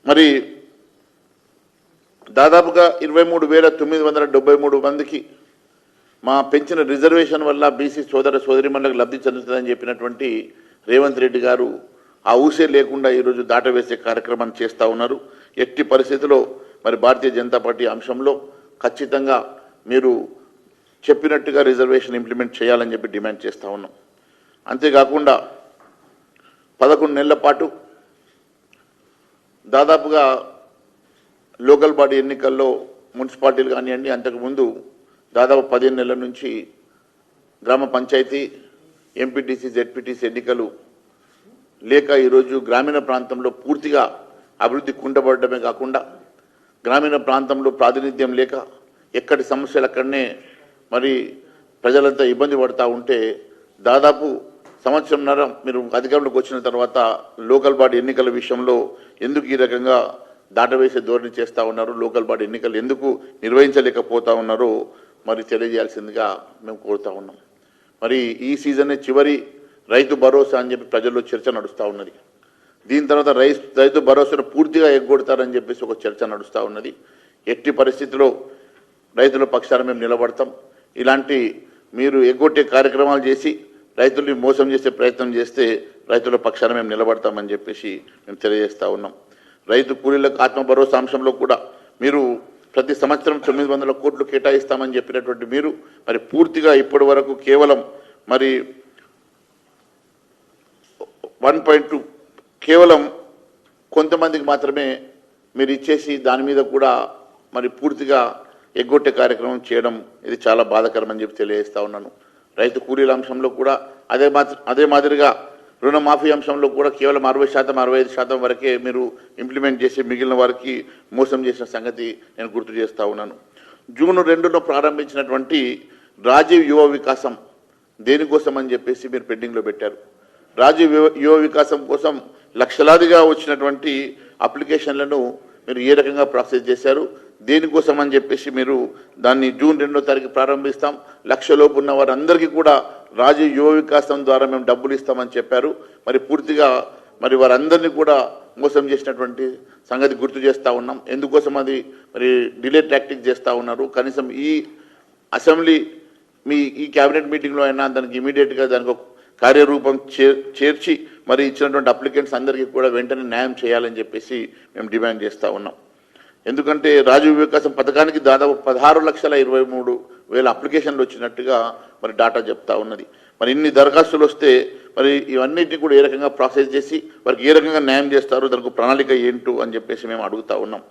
మరి దాదాపుగా 23,973 మందికి మా పెంచిన రిజర్వేషన్ వల్ల బీసీ సోదర సోదరిమణులకు లబ్ధి చెందుతుందని చెప్పినటువంటి రేవంత్ రెడ్డి గారు ఆ ఊసే లేకుండా ఈరోజు దాటవేసే కార్యక్రమాన్ని చేస్తూ ఉన్నారు. ఎట్టి పరిస్థితుల్లో మరి భారతీయ జనతా పార్టీ అంశంలో ఖచ్చితంగా మీరు చెప్పినట్టుగా రిజర్వేషన్ ఇంప్లిమెంట్ చేయాలని చెప్పి డిమాండ్ చేస్తూ ఉన్నాం. అంతేకాకుండా 11 నెలల పాటు దాదాపుగా లోకల్ బాడీ ఎన్నికల్లో మున్సిపాలిటీలు కానివ్వండి, అంతకుముందు దాదాపు 15 నెలల నుంచి గ్రామ పంచాయతీ, ఎంపీటీసీ, జెడ్పీటీసీ ఎన్నికలు లేక ఈరోజు గ్రామీణ ప్రాంతంలో పూర్తిగా అభివృద్ధి కుంటపడటమే కాకుండా గ్రామీణ ప్రాంతంలో ప్రాతినిధ్యం లేక ఎక్కడి సమస్యలు అక్కడనే మరి ప్రజలంతా ఇబ్బంది పడుతూ ఉంటే దాదాపు సంవత్సరంన్నర మీరు అధికారంలోకి వచ్చిన తర్వాత లోకల్ బాడీ ఎన్నికల విషయంలో ఎందుకు ఈ రకంగా దాటవేసే ధోరణి చేస్తూ ఉన్నారు, లోకల్ బాడీ ఎన్నికలు ఎందుకు నిర్వహించలేకపోతా ఉన్నారో మరి తెలియజేయాల్సిందిగా మేము కోరుతా ఉన్నాం. మరి ఈ సీజనే చివరి రైతు భరోసా అని చెప్పి ప్రజల్లో చర్చ నడుస్తూ ఉన్నది. దీని తర్వాత రైతు భరోసాను పూర్తిగా ఎగ్గొడతారని చెప్పేసి ఒక చర్చ నడుస్తూ ఉన్నది. ఎట్టి పరిస్థితిలో రైతుల పక్షాన మేము నిలబడతాం. ఇలాంటి మీరు ఎగ్గొట్టే కార్యక్రమాలు చేసి రైతుల్ని మోసం చేసే ప్రయత్నం చేస్తే రైతుల పక్షాన మేము నిలబడతామని చెప్పేసి మేము తెలియజేస్తూ ఉన్నాం. రైతు కూలీలకు ఆత్మ భరోసా అంశంలో కూడా మీరు ప్రతి సంవత్సరం 900 కోట్లు కేటాయిస్తామని చెప్పినటువంటి మీరు మరి పూర్తిగా ఇప్పటి వరకు కేవలం మరి 1.2 కేవలం కొంతమందికి మాత్రమే మీరు ఇచ్చేసి దాని మీద కూడా మరి పూర్తిగా ఎగ్గొట్టే కార్యక్రమం చేయడం ఇది చాలా బాధాకరమని చెప్పి తెలియజేస్తా ఉన్నాను. రైతు కూలీల అంశంలో కూడా అదే మాదిరిగా రుణమాఫీ అంశంలో కూడా కేవలం 60%, 65% వరకే మీరు ఇంప్లిమెంట్ చేసి మిగిలిన వారికి మోసం చేసిన సంగతి నేను గుర్తు చేస్తూ ఉన్నాను. జూన్ 2న ప్రారంభించినటువంటి రాజీవ్ యువ వికాసం దేనికోసం అని చెప్పేసి మీరు పెండింగ్లో పెట్టారు. రాజీవ్ యువ వికాసం కోసం లక్షలాదిగా వచ్చినటువంటి అప్లికేషన్లను మీరు ఏ రకంగా ప్రాసెస్ చేశారు, దేనికోసం అని చెప్పేసి మీరు దాన్ని జూన్ 2వ తారీఖు ప్రారంభిస్తాం, 1,00,000 లోపు ఉన్న వారందరికీ కూడా రాజీవ్ యువ వికాసం ద్వారా మేము డబ్బులు ఇస్తామని చెప్పారు. మరి పూర్తిగా మరి వారందరినీ కూడా మోసం చేసినటువంటి సంగతి గుర్తు చేస్తూ ఉన్నాం. ఎందుకోసం అది మరి డిలే టాక్టిక్ చేస్తూ ఉన్నారు. కనీసం ఈ అసెంబ్లీ ఈ క్యాబినెట్ మీటింగ్లో అయినా దానికి ఇమీడియట్గా దానికి కార్యరూపం చేర్చి మరి ఇచ్చినటువంటి అప్లికెంట్స్ అందరికీ కూడా వెంటనే న్యాయం చేయాలని చెప్పేసి మేము డిమాండ్ చేస్తూ ఉన్నాం. ఎందుకంటే రాజీవ్ వికాసం పథకానికి దాదాపు 16,23,000 అప్లికేషన్లు వచ్చినట్టుగా మరి డాటా చెప్తా ఉన్నది. మరి ఇన్ని దరఖాస్తులు వస్తే మరి ఇవన్నిటిని కూడా ఏ రకంగా ప్రాసెస్ చేసి వారికి ఏ రకంగా న్యాయం చేస్తారో దానికి ప్రణాళిక ఏంటో అని చెప్పేసి మేము అడుగుతా ఉన్నాం.